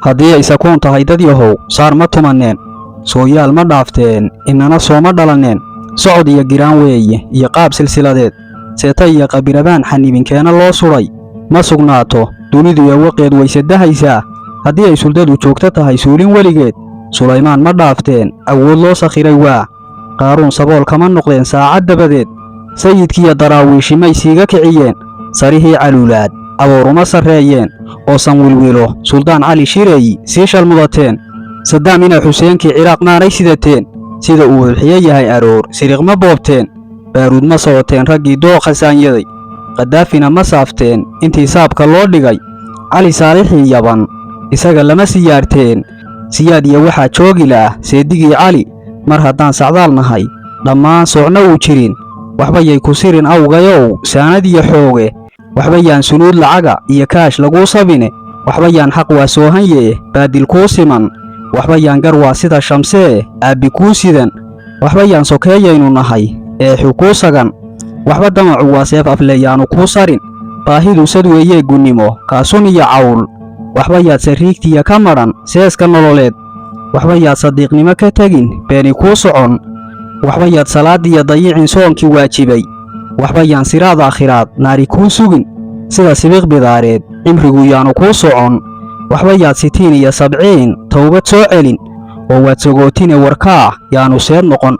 haddii ay sakuun tahay dad yahow saar ma tumaneen sooyaal ma dhaafteen inana sooma dhalaneen socod iyo giraan weeye iyo qaab silsiladeed seeta iyo qabirabaan xanibinkeena loo suray ma sugnaato dunidu iyo waqeed way sadahaysaa haddii ay suldadu joogto tahay suulin weligeed sulaymaan ma dhaafteen awood loo sakhiray waa qaaruun sabool kama noqdeen saacad dabadeed sayidkiiyo daraawiishi may siiga kiciyeen sarihii caluulaad abooruma sarreeyeen oo sanwilwilo suldaan cali shireeyi sii shalmudateen sadaam inay xuseenkii ciraaq maanay sidateen sida uu hulxiyo yahay aroor siriq ma boobteen baaruud ma socoteen raggii dooqa saanyaday qadaafina ma saafteen intii saabka loo dhigay cali saalixii yaban isaga lama siyaarteen siyaad iyo waxaa joogi la'ah seedigii cali mar haddaan sacdaal nahay dhammaan soocna uu jirin waxba yay ku sirin awgayow saanad iyo xooge waxba yaan sunuud lacaga iyo kaash laguu sabine waxba yaan xaq waa soohanye baadil kuu siman waxba yaan gar waa sida shamsee aabbi kuu sidan waxba yaan sokeeyaynu nahay eexu kuu sagan waxba damacu waa seef afleeyaanu kuu sarin baahidu sad weeyee gunnimo kaasun iyo cawl waxba yaad sariigtiya ka madhan seeska nololeed waxba yaad sadiiqnimo ka tegin beeni kuu socon waxba yaad salaadiyo dayicin soonkii waajibay waxba yaan siraad aakhiraad naari kuu sugin sida sibiq bidaareed cimrigu yaanu kuu socon waxba yaad 60 iyo 70 towbad soo celin oo waad sogootine warkaa yaanu seed noqon.